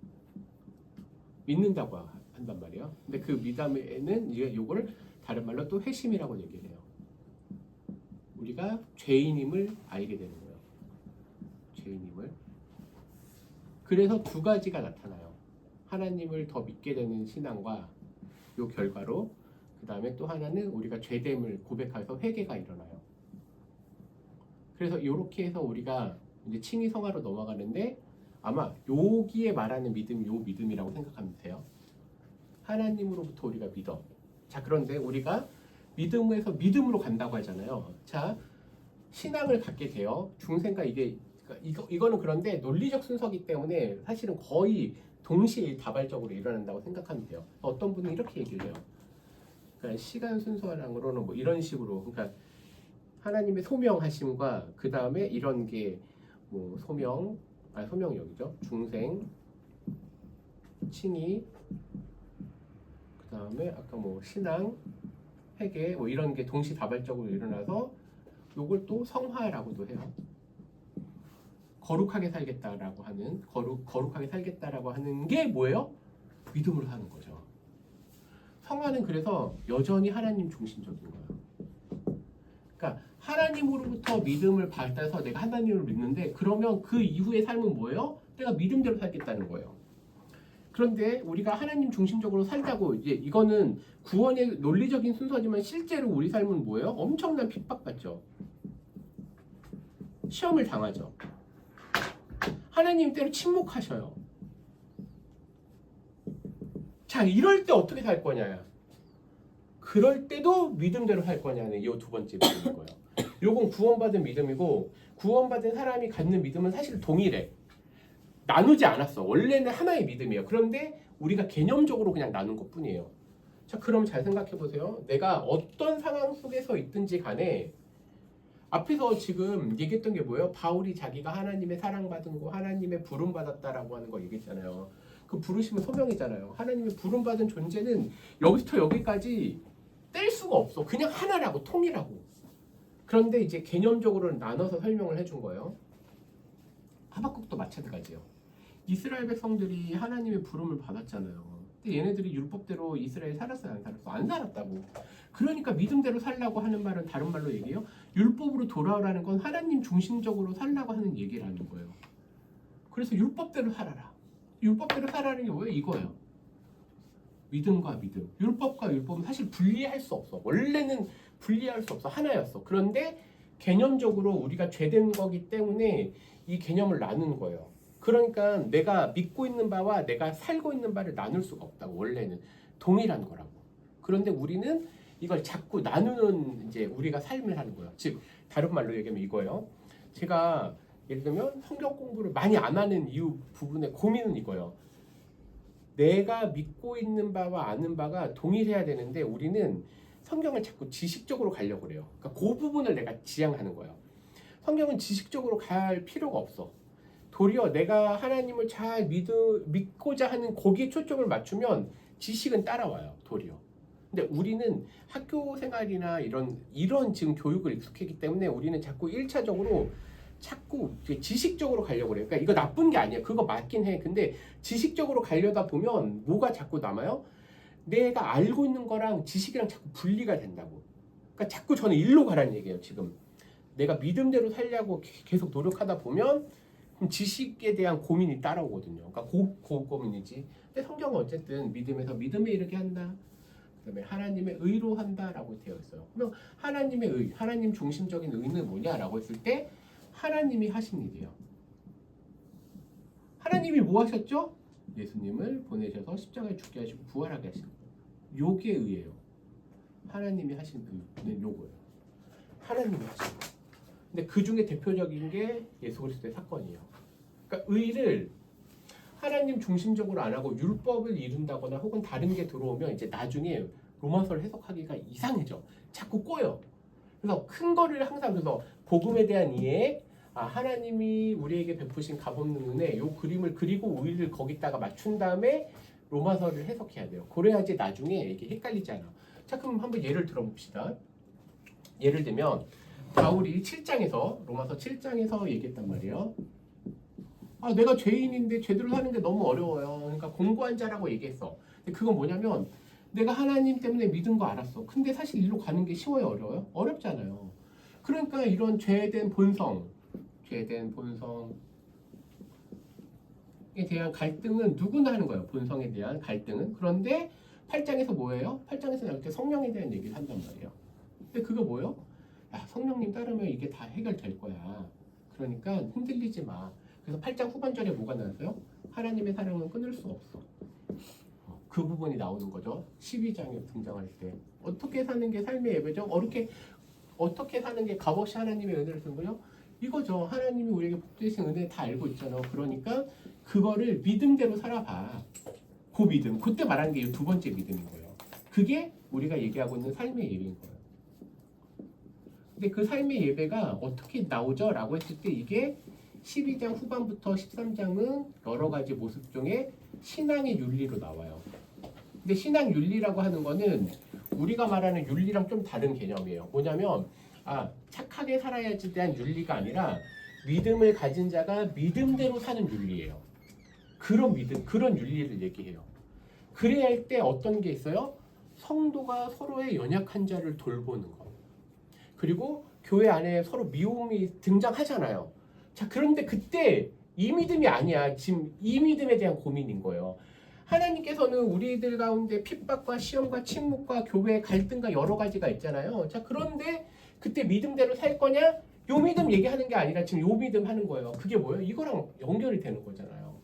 믿는다고 한단 말이에요. 근데 그 믿음에는 이제 요거를 다른 말로 또 회심이라고 얘기를 해요. 우리가 죄인임을 알게 되는 거예요. 죄인임을. 그래서 두 가지가 나타나요. 하나님을 더 믿게 되는 신앙과 요 결과로 그 다음에 또 하나는 우리가 죄됨을 고백해서 회개가 일어나요. 그래서 이렇게 해서 우리가 이제 칭의 성화로 넘어가는데 아마 여기에 말하는 믿음이 요 믿음이라고 생각하면 돼요. 하나님으로부터 우리가 믿어. 자, 그런데 우리가 믿음에서 믿음으로 간다고 하잖아요. 자, 신앙을 갖게 돼요. 중생과 이거는 그런데 논리적 순서이기 때문에 사실은 거의 동시에 다발적으로 일어난다고 생각하면 돼요. 어떤 분은 이렇게 얘기를 해요. 그러니까 시간 순서랑으로는 뭐 이런 식으로 그러니까 하나님의 소명하심과 그 다음에 이런 게 뭐 소명이 여기죠. 중생, 칭의, 그 다음에 아까 뭐 신앙, 회개 뭐 이런 게 동시다발적으로 일어나서 요걸 또 성화라고도 해요. 거룩하게 살겠다라고 하는 거룩하게 살겠다라고 하는 게 뭐예요? 믿음으로 사는 거죠. 성화는 그래서 여전히 하나님 중심적인 거예요. 그러니까 하나님으로부터 믿음을 받아서 내가 하나님을 믿는데 그러면 그 이후의 삶은 뭐예요? 내가 믿음대로 살겠다는 거예요. 그런데 우리가 하나님 중심적으로 살자고 이제 이거는 구원의 논리적인 순서지만 실제로 우리 삶은 뭐예요? 엄청난 핍박받죠. 시험을 당하죠. 하나님 때로 침묵하셔요. 자, 이럴 때 어떻게 살 거냐? 그럴 때도 믿음대로 살 거냐는 이 두 번째 믿음인 거예요. 요건 구원받은 믿음이고 구원받은 사람이 갖는 믿음은 사실 동일해. 나누지 않았어. 원래는 하나의 믿음이에요. 그런데 우리가 개념적으로 그냥 나눈 것뿐이에요. 자, 그럼 잘 생각해 보세요. 내가 어떤 상황 속에서 있든지 간에 앞에서 지금 얘기했던 게 뭐예요? 바울이 자기가 하나님의 사랑받은 거, 하나님의 부름받았다라고 하는 거 얘기했잖아요. 그 부르심은 소명이잖아요. 하나님의 부름받은 존재는 여기부터 여기까지 뗄 수가 없어. 그냥 하나라고, 통이라고. 그런데 이제 개념적으로 나눠서 설명을 해준 거예요. 하박국도 마찬가지예요. 이스라엘 백성들이 하나님의 부름을 받았잖아요. 근데 얘네들이 율법대로 이스라엘 살았어요? 안 살았어? 안 살았다고. 그러니까 믿음대로 살라고 하는 말은 다른 말로 얘기해요. 율법으로 돌아오라는 건 하나님 중심적으로 살라고 하는 얘기라는 거예요. 그래서 율법대로 살아라. 율법대로 살아라는 게 뭐예요? 이거예요. 믿음과 믿음. 율법과 율법은 사실 분리할 수 없어. 원래는 분리할 수 없어. 하나였어. 그런데 개념적으로 우리가 죄된 거기 때문에 이 개념을 나누는 거예요. 그러니까 내가 믿고 있는 바와 내가 살고 있는 바를 나눌 수가 없다고. 원래는 동일한 거라고. 그런데 우리는 이걸 자꾸 나누는 이제 우리가 삶을 하는 거예요. 즉 다른 말로 얘기하면 이거예요. 제가 예를 들면 성경 공부를 많이 안 하는 이유 부분의 고민은 이거예요. 내가 믿고 있는 바와 아는 바가 동일해야 되는데 우리는 성경을 자꾸 지식적으로 가려고 그래요. 그러니까 그 부분을 내가 지향하는 거예요. 성경은 지식적으로 갈 필요가 없어. 도리어 내가 하나님을 잘 믿고자 하는 거기에 초점을 맞추면 지식은 따라와요. 도리어. 근데 우리는 학교 생활이나 이런 지금 교육을 익숙했기 때문에 우리는 자꾸 1차적으로 자꾸 지식적으로 가려고 그래요. 그러니까 이거 나쁜 게 아니야. 그거 맞긴 해. 근데 지식적으로 가려다 보면 뭐가 자꾸 남아요? 내가 알고 있는 거랑 지식이랑 자꾸 분리가 된다고. 그러니까 자꾸 저는 일로 가라는 얘기예요. 지금 내가 믿음대로 살려고 계속 노력하다 보면 지식에 대한 고민이 따라오거든요. 그러니까 그 고민이지. 근데 성경은 어쨌든 믿음에서 믿음에 이르게 한다. 그다음에 하나님의 의로 한다라고 되어 있어요. 그러면 하나님의 의, 하나님 중심적인 의는 뭐냐라고 했을 때 하나님이 하신 일이에요. 하나님이 뭐 하셨죠? 예수님을 보내셔서 십자가에 죽게 하시고 부활하게 하시고 요게 의예요. 하나님이 하신 의는 요거예요. 하나님이 하신 거. 근데 그 중에 대표적인 게 예수 그리스도의 사건이에요. 그러니까 의를 하나님 중심적으로 안 하고 율법을 이룬다거나 혹은 다른 게 들어오면 이제 나중에 로마서를 해석하기가 이상해져. 자꾸 꼬여. 그래서 큰 거를 항상 그래서 복음에 대한 이해, 하나님이 우리에게 베푸신 값없는 은혜, 요 그림을 그리고 의를 거기다가 맞춘 다음에 로마서를 해석해야 돼요. 그래야지 나중에 이게 헷갈리지 않아. 자, 그럼 한번 예를 들어봅시다. 예를 들면 바울이 7장에서 로마서 7장에서 얘기했단 말이에요. 내가 죄인인데 제대로 사는 게 너무 어려워요. 그러니까 공고한 자라고 얘기했어. 근데 그건 뭐냐면 내가 하나님 때문에 믿은 거 알았어. 근데 사실 일로 가는 게 쉬워요, 어려워요? 어렵잖아요. 그러니까 이런 죄된 본성에 대한 갈등은 누구나 하는 거예요. 본성에 대한 갈등은. 그런데 8장에서 뭐예요? 8장에서 이렇게 성령에 대한 얘기를 한단 말이에요. 근데 그거 뭐예요? 성령님 따르면 이게 다 해결될 거야. 그러니까 흔들리지 마. 그래서 8장 후반절에 뭐가 나왔어요? 하나님의 사랑은 끊을 수 없어. 그 부분이 나오는 거죠. 12장에 등장할 때. 어떻게 사는 게 삶의 예배죠? 어떻게 사는 게 값없이 하나님의 은혜를 쓰는 거죠? 이거죠. 하나님이 우리에게 복되신 은혜 다 알고 있잖아. 그러니까 그거를 믿음대로 살아봐. 그 믿음. 그때 말하는 게 이 두 번째 믿음인 거예요. 그게 우리가 얘기하고 있는 삶의 예배인 거예요. 근데 그 삶의 예배가 어떻게 나오죠? 라고 했을 때 이게 12장 후반부터 13장은 여러 가지 모습 중에 신앙의 윤리로 나와요. 근데 신앙 윤리라고 하는 거는 우리가 말하는 윤리랑 좀 다른 개념이에요. 뭐냐면 착하게 살아야지 대한 윤리가 아니라 믿음을 가진 자가 믿음대로 사는 윤리예요. 그런 믿음, 그런 윤리를 얘기해요. 그래야 할 때 어떤 게 있어요? 성도가 서로의 연약한 자를 돌보는 거. 그리고 교회 안에 서로 미움이 등장하잖아요. 자, 그런데 그때 이 믿음이 아니야. 지금 이 믿음에 대한 고민인 거예요. 하나님께서는 우리들 가운데 핍박과 시험과 침묵과 교회 갈등과 여러 가지가 있잖아요. 자, 그런데 그때 믿음대로 살 거냐? 요 믿음 얘기하는 게 아니라 지금 요 믿음 하는 거예요. 그게 뭐예요? 이거랑 연결이 되는 거잖아요.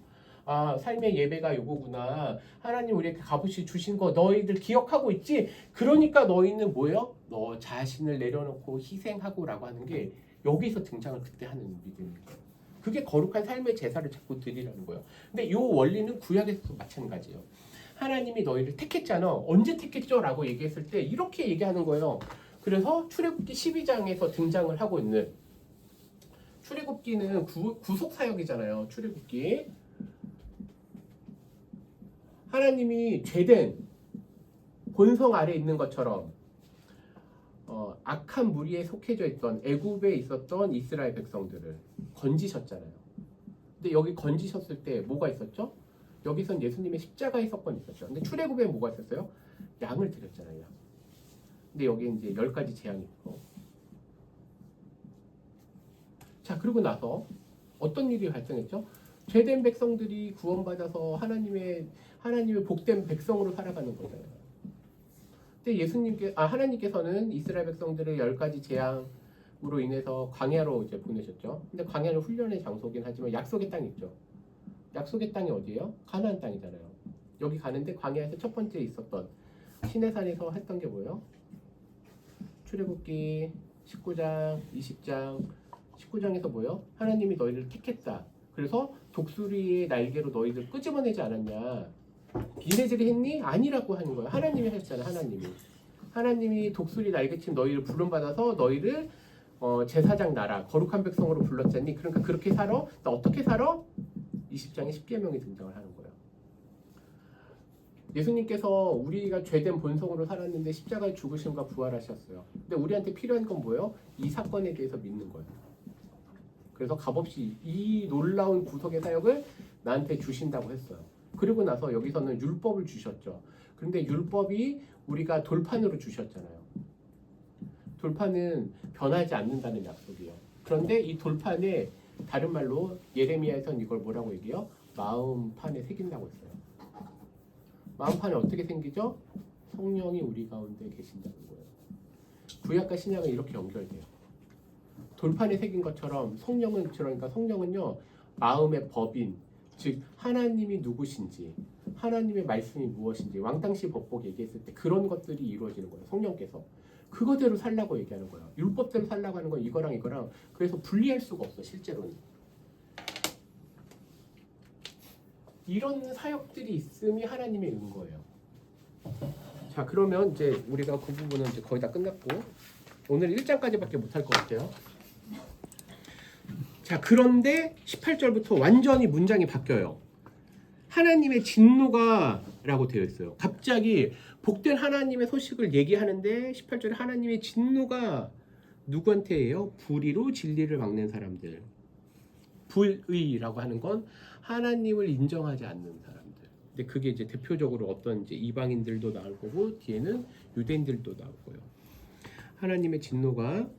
아, 삶의 예배가 요거구나. 하나님 우리에게 값없이 주신 거 너희들 기억하고 있지? 그러니까 너희는 뭐예요? 너 자신을 내려놓고 희생하고라고 하는 게 여기서 등장을 그때 하는 믿음이에요. 그게 거룩한 삶의 제사를 자꾸 드리라는 거예요. 근데 이 원리는 구약에서도 마찬가지예요. 하나님이 너희를 택했잖아. 언제 택했죠? 라고 얘기했을 때 이렇게 얘기하는 거예요. 그래서 출애굽기 12장에서 등장을 하고 있는, 출애굽기는 구속사역이잖아요. 출애굽기. 하나님이 죄된 본성 아래 있는 것처럼 악한 무리에 속해져 있던 애굽에 있었던 이스라엘 백성들을 건지셨잖아요. 근데 여기 건지셨을 때 뭐가 있었죠? 여기선 예수님의 십자가의 사건이 있었죠. 근데 출애굽에 뭐가 있었어요? 양을 드렸잖아요. 양. 근데 여기 이제 10가지 재앙이 있고. 자, 그러고 나서 어떤 일이 발생했죠? 죄된 백성들이 구원받아서 하나님의 복된 백성으로 살아가는 거잖아요. 근데 하나님께서는 이스라엘 백성들을 10가지 재앙으로 인해서 광야로 이제 보내셨죠. 근데 광야는 훈련의 장소긴 하지만 약속의 땅이 있죠. 약속의 땅이 어디예요? 가나안 땅이잖아요. 여기 가는데 광야에서 첫 번째 있었던 시내산에서 했던 게 뭐예요? 출애굽기 19장, 20장, 19장에서 뭐예요? 하나님이 너희를 택했다. 그래서 독수리의 날개로 너희들 끄집어내지 않았냐? 니네들이 했니? 아니라고 하는 거예요. 하나님이 하셨잖아요. 하나님이 독수리 날개침 너희를 부름받아서 너희를 제사장 나라 거룩한 백성으로 불렀잖니. 그러니까 그렇게 살아? 나 어떻게 살아? 20장에 10계명이 등장을 하는 거예요. 예수님께서 우리가 죄된 본성으로 살았는데 십자가에 죽으심과 부활하셨어요. 근데 우리한테 필요한 건 뭐예요? 이 사건에 대해서 믿는 거예요. 그래서 값없이 이 놀라운 구속의 사역을 나한테 주신다고 했어요. 그리고 나서 여기서는 율법을 주셨죠. 그런데 율법이 우리가 돌판으로 주셨잖아요. 돌판은 변하지 않는다는 약속이에요. 그런데 이 돌판에 다른 말로 예레미야에서는 이걸 뭐라고 얘기해요? 마음판에 새긴다고 했어요. 마음판에 어떻게 생기죠? 성령이 우리 가운데 계신다는 거예요. 구약과 신약은 이렇게 연결돼요. 돌판에 새긴 것처럼 성령은요 마음의 법인, 즉 하나님이 누구신지, 하나님의 말씀이 무엇인지 왕당시 법복 얘기했을 때 그런 것들이 이루어지는 거예요. 성령께서 그거대로 살라고 얘기하는 거예요. 율법대로 살라고 하는 건 이거랑 그래서 분리할 수가 없어. 실제로는 이런 사역들이 있음이 하나님의 은거예요. 자, 그러면 이제 우리가 그 부분은 이제 거의 다 끝났고 오늘 1장까지밖에 못할 것 같아요. 자, 그런데 18절부터 완전히 문장이 바뀌어요. 하나님의 진노가 라고 되어 있어요. 갑자기 복된 하나님의 소식을 얘기하는데 18절에 하나님의 진노가 누구한테예요? 불의로 진리를 막는 사람들. 불의라고 하는 건 하나님을 인정하지 않는 사람들. 근데 그게 이제 대표적으로 어떤 이제 이방인들도 나올 거고 뒤에는 유대인들도 나올 거예요. 하나님의 진노가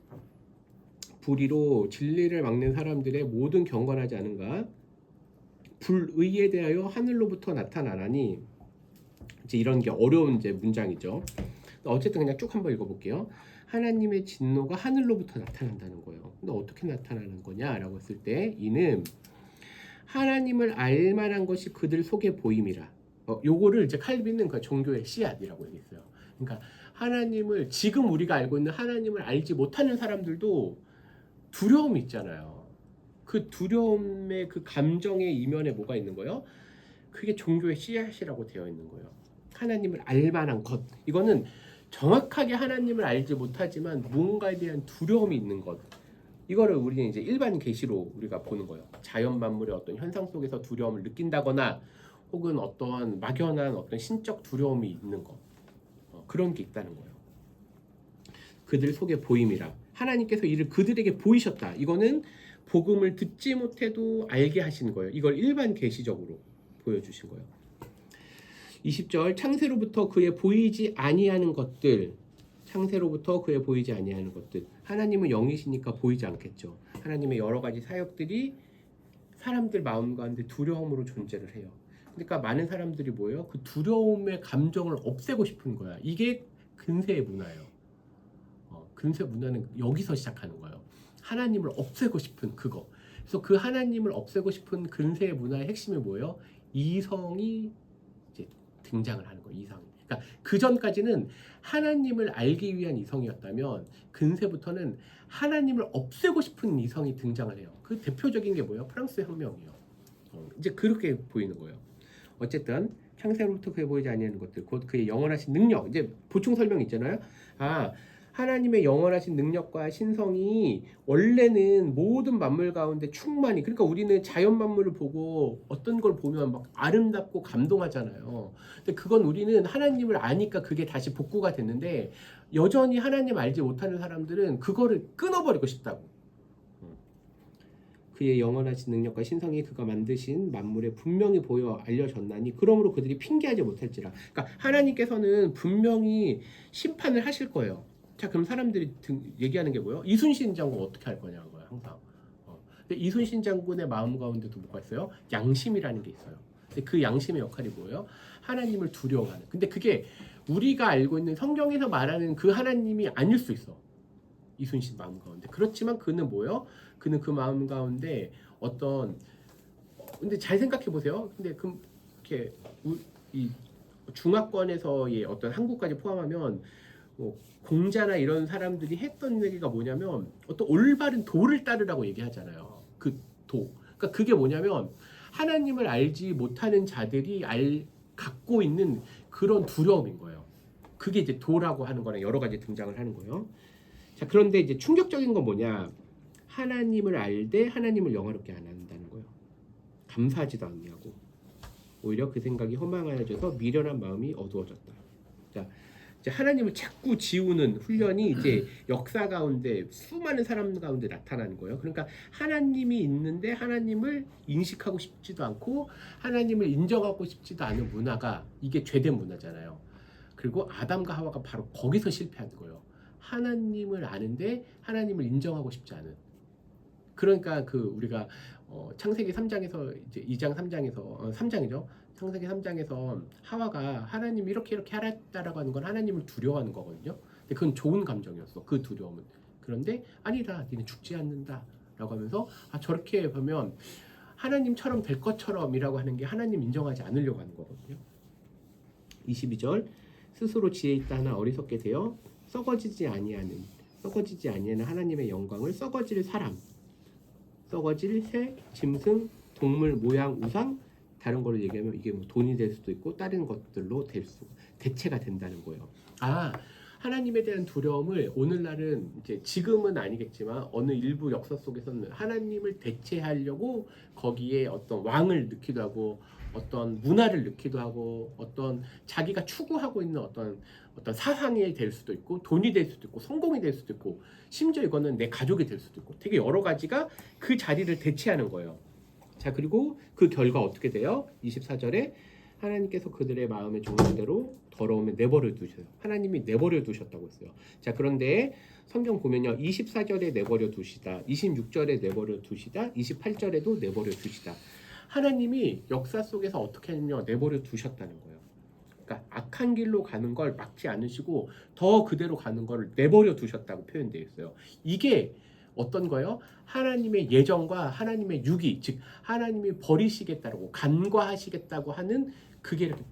불의로 진리를 막는 사람들의 모든 경건하지 않은가? 불의에 대하여 하늘로부터 나타나나니. 이제 이런 게 어려운 이제 문장이죠. 어쨌든 그냥 쭉 한번 읽어볼게요. 하나님의 진노가 하늘로부터 나타난다는 거예요. 근데 어떻게 나타나는 거냐라고 했을 때 이는 하나님을 알만한 것이 그들 속에 보임이라. 요거를 이제 칼빈은 그 종교의 씨앗이라고 얘기했어요. 그러니까 하나님을 지금 우리가 알고 있는 하나님을 알지 못하는 사람들도 두려움이 있잖아요. 그 두려움의 그 감정의 이면에 뭐가 있는 거예요? 그게 종교의 씨앗이라고 되어 있는 거예요. 하나님을 알만한 것. 이거는 정확하게 하나님을 알지 못하지만 무언가에 대한 두려움이 있는 것. 이거를 우리는 이제 일반 계시로 우리가 보는 거예요. 자연 만물의 어떤 현상 속에서 두려움을 느낀다거나 혹은 어떤 막연한 어떤 신적 두려움이 있는 것. 그런 게 있다는 거예요. 그들 속에 보임이라. 하나님께서 이를 그들에게 보이셨다. 이거는 복음을 듣지 못해도 알게 하신 거예요. 이걸 일반 계시적으로 보여주신 거예요. 20절 창세로부터 그의 보이지 아니하는 것들, 창세로부터 그의 보이지 아니하는 것들. 하나님은 영이시니까 보이지 않겠죠. 하나님의 여러 가지 사역들이 사람들 마음 가운데 두려움으로 존재를 해요. 그러니까 많은 사람들이 뭐예요? 그 두려움의 감정을 없애고 싶은 거야. 이게 근세의 문화예요. 근세 문화는 여기서 시작하는 거예요. 하나님을 없애고 싶은 그거. 그래서 그 하나님을 없애고 싶은 근세의 문화의 핵심이 뭐예요? 이성이 이제 등장을 하는 거예요. 이성이. 그러니까 그 전까지는 하나님을 알기 위한 이성이었다면 근세부터는 하나님을 없애고 싶은 이성이 등장을 해요. 그 대표적인 게 뭐예요? 프랑스 혁명이에요. 이제 그렇게 보이는 거예요. 어쨌든 창세로부터 그에 보이지 아니하는 것들, 곧 그의 영원하신 능력. 이제 보충 설명 있잖아요. 하나님의 영원하신 능력과 신성이 원래는 모든 만물 가운데 충만히, 그러니까 우리는 자연 만물을 보고 어떤 걸 보면 막 아름답고 감동하잖아요. 근데 그건 우리는 하나님을 아니까 그게 다시 복구가 됐는데, 여전히 하나님 알지 못하는 사람들은 그거를 끊어버리고 싶다고. 그의 영원하신 능력과 신성이 그가 만드신 만물에 분명히 보여 알려졌나니 그러므로 그들이 핑계하지 못할지라. 그러니까 하나님께서는 분명히 심판을 하실 거예요. 자, 그럼 사람들이 얘기하는 게 뭐예요? 이순신 장군 어떻게 할 거냐는 거예요, 항상. 근데 이순신 장군의 마음 가운데도 뭐가 있어요? 양심이라는 게 있어요. 근데 그 양심의 역할이 뭐예요? 하나님을 두려워하는. 근데 그게 우리가 알고 있는 성경에서 말하는 그 하나님이 아닐 수 있어. 이순신 마음 가운데. 그렇지만 그는 뭐예요? 그는 그 마음 가운데 어떤 근데 잘 생각해 보세요. 근데 그 이렇게 이 중화권에서의 어떤 한국까지 포함하면 뭐 공자나 이런 사람들이 했던 얘기가 뭐냐면 어떤 올바른 도를 따르라고 얘기하잖아요. 그 도. 그러니까 그게 뭐냐면 하나님을 알지 못하는 자들이 갖고 있는 그런 두려움인 거예요. 그게 이제 도라고 하는 거랑 여러 가지 등장을 하는 거예요. 자, 그런데 이제 충격적인 건 뭐냐? 하나님을 알되 하나님을 영화롭게 안 한다는 거예요. 감사하지도 않냐고. 오히려 그 생각이 허망하여져서 미련한 마음이 어두워졌다. 자, 이제 하나님을 자꾸 지우는 훈련이 이제 역사 가운데 수많은 사람 가운데 나타나는 거예요. 그러니까 하나님이 있는데 하나님을 인식하고 싶지도 않고 하나님을 인정하고 싶지도 않은 문화가 이게 죄된 문화잖아요. 그리고 아담과 하와가 바로 거기서 실패한 거예요. 하나님을 아는데 하나님을 인정하고 싶지 않은. 그러니까 그 우리가 창세기 3장에서 이제 2장 3장에서 3장이죠. 창세기 3장에서 하와가 하나님 이렇게 하랬다라고 하는 건 하나님을 두려워하는 거거든요. 근데 그건 좋은 감정이었어. 그 두려움은. 그런데 아니다. 니는 죽지 않는다라고 하면서 저렇게 보면 하나님처럼 될 것처럼이라고 하는 게 하나님 인정하지 않으려고 하는 거거든요. 22절 스스로 지혜 있다 하나 어리석게 되어 썩어지지 아니하는 하나님의 영광을 썩어질 사람, 썩어질 새, 짐승, 동물 모양 우상, 다른 걸로 얘기하면 이게 뭐 돈이 될 수도 있고 다른 것들로 대체가 된다는 거예요. 하나님에 대한 두려움을 오늘날은 이제 지금은 아니겠지만 어느 일부 역사 속에서는 하나님을 대체하려고 거기에 어떤 왕을 넣기도 하고 어떤 문화를 넣기도 하고 어떤 자기가 추구하고 있는 어떤 사상이 될 수도 있고 돈이 될 수도 있고 성공이 될 수도 있고 심지어 이거는 내 가족이 될 수도 있고 되게 여러 가지가 그 자리를 대체하는 거예요. 자, 그리고 그 결과 어떻게 돼요? 24절에 하나님께서 그들의 마음의 종류대로 더러움에 내버려 두셔요. 하나님이 내버려 두셨다고 했어요. 자, 그런데 성경 보면요. 24절에 내버려 두시다. 26절에 내버려 두시다. 28절에도 내버려 두시다. 하나님이 역사 속에서 어떻게 하냐면 내버려 두셨다는 거예요. 그러니까 악한 길로 가는 걸 막지 않으시고 더 그대로 가는 걸 내버려 두셨다고 표현되어 있어요. 이게 어떤 거요? 하나님의 예정과 하나님의 유기, 즉 하나님이 버리시겠다고 간과하시겠다고 하는 그게 이렇게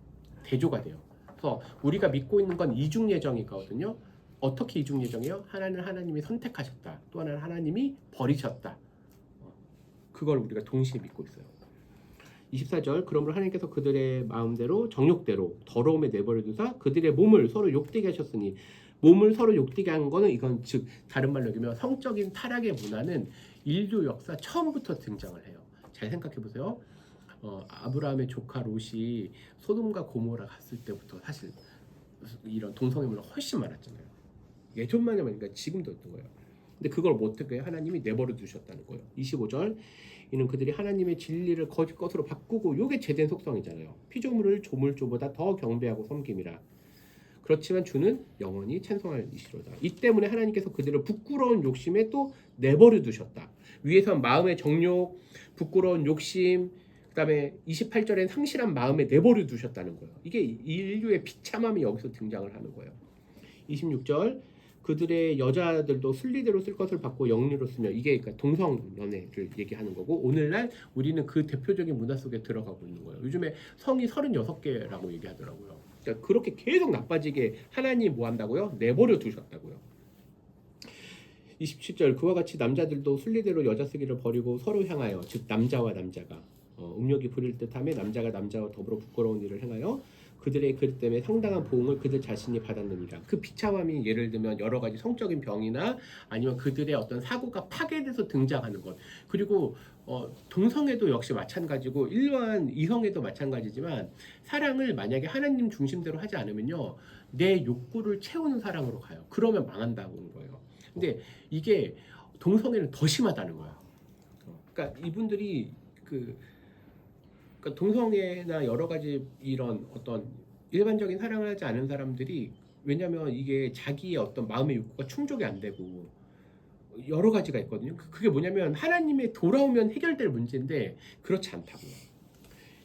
대조가 돼요. 그래서 우리가 믿고 있는 건 이중 예정이거든요. 어떻게 이중 예정이요? 하나는 하나님이 선택하셨다. 또 하나는 하나님이 버리셨다. 그걸 우리가 동시에 믿고 있어요. 24절 그러므로 하나님께서 그들의 마음대로 정욕대로 더러움에 내버려 두사 그들의 몸을 서로 욕되게 하셨으니 몸을 서로 욕되게 한 거는 이건 즉 다른 말로 얘기하면 성적인 타락의 문화는 인류 역사 처음부터 등장을 해요. 잘 생각해 보세요. 아브라함의 조카 롯이 소돔과 고모라 갔을 때부터 사실 이런 동성애 문화가 훨씬 많았잖아요. 예전만이 아니라 지금도 있던 거예요. 근데 그걸 뭐 어떻게 해요? 하나님이 내버려 두셨다는 거예요. 25절 이는 그들이 하나님의 진리를 거짓 것으로 바꾸고 요게 제된 속성이잖아요. 피조물을 조물조보다 더 경배하고 섬김이라. 그렇지만 주는 영원히 찬송할 이시로다. 이 때문에 하나님께서 그들을 부끄러운 욕심에 또 내버려 두셨다. 위에선 마음의 정욕, 부끄러운 욕심, 그다음에 28절엔 상실한 마음에 내버려 두셨다는 거예요. 이게 인류의 비참함이 여기서 등장을 하는 거예요. 26절 그들의 여자들도 순리대로 쓸 것을 받고 영리로 쓰며 이게 그러니까 동성연애를 얘기하는 거고 오늘날 우리는 그 대표적인 문화 속에 들어가고 있는 거예요. 요즘에 성이 36개라고 얘기하더라고요. 그러니까 그렇게 계속 나빠지게 하나님 뭐 한다고요? 내버려 두셨다고요. 27절 그와 같이 남자들도 순리대로 여자 쓰기를 버리고 서로 향하여 즉 남자와 남자가 음욕이 부릴 듯하며 남자가 남자와 더불어 부끄러운 일을 행하여 그들의 그 때문에 상당한 보응을 그들 자신이 받았느니라. 그 비참함이 예를 들면 여러 가지 성적인 병이나 아니면 그들의 어떤 사고가 파괴돼서 등장하는 것. 그리고 동성애도 역시 마찬가지고 일반 이성애도 마찬가지지만 사랑을 만약에 하나님 중심대로 하지 않으면요 내 욕구를 채우는 사랑으로 가요. 그러면 망한다는 거예요. 근데 이게 동성애는 더 심하다는 거야. 그러니까 이분들이 그러니까 동성애나 여러 가지 이런 어떤 일반적인 사랑을 하지 않은 사람들이 왜냐면 이게 자기의 어떤 마음의 욕구가 충족이 안 되고 여러 가지가 있거든요. 그게 뭐냐면 하나님의 돌아오면 해결될 문제인데 그렇지 않다고요.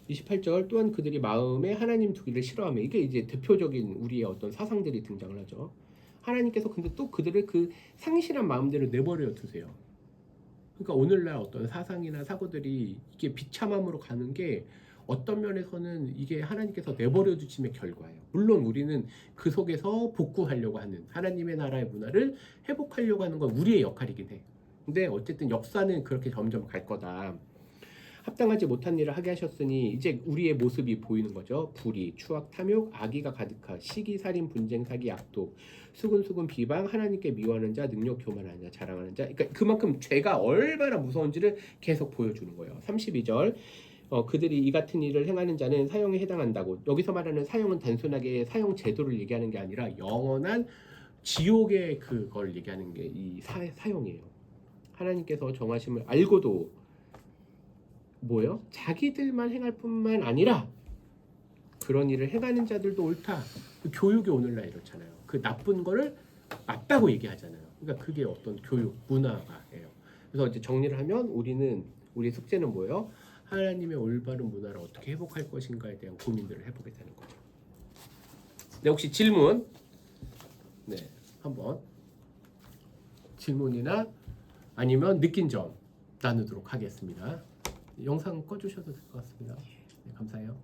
28절 또한 그들이 마음에 하나님 두기를 싫어하며 이게 이제 대표적인 우리의 어떤 사상들이 등장을 하죠. 하나님께서 근데 또 그들을 그 상실한 마음대로 내버려 두세요. 그러니까 오늘날 어떤 사상이나 사고들이 이게 비참함으로 가는 게 어떤 면에서는 이게 하나님께서 내버려 두심의 결과예요. 물론 우리는 그 속에서 복구하려고 하는 하나님의 나라의 문화를 회복하려고 하는 건 우리의 역할이긴 해. 근데 어쨌든 역사는 그렇게 점점 갈 거다. 합당하지 못한 일을 하게 하셨으니 이제 우리의 모습이 보이는 거죠. 불의, 추악, 탐욕, 악의가 가득한 시기, 살인, 분쟁, 사기, 악독, 수근수근 비방, 하나님께 미워하는 자, 능력 교만하는 자, 자랑하는 자. 그러니까 그만큼 죄가 얼마나 무서운지를 계속 보여주는 거예요. 32절 그들이 이 같은 일을 행하는 자는 사형에 해당한다고. 여기서 말하는 사형은 단순하게 사형 제도를 얘기하는 게 아니라 영원한 지옥의 그걸 얘기하는 게 이 사형이에요. 하나님께서 정하심을 알고도 뭐요? 자기들만 행할 뿐만 아니라 그런 일을 행하는 자들도 옳다. 그 교육이 오늘날 이렇잖아요. 그 나쁜 거를 맞다고 얘기하잖아요. 그러니까 그게 어떤 교육 문화가예요. 그래서 이제 정리를 하면 우리 숙제는 뭐예요? 하나님의 올바른 문화를 어떻게 회복할 것인가에 대한 고민들을 해보게 되는 거죠. 네, 혹시 질문? 네, 한번 질문이나 아니면 느낀 점 나누도록 하겠습니다. 영상 꺼주셔도 될 것 같습니다. 네, 감사해요.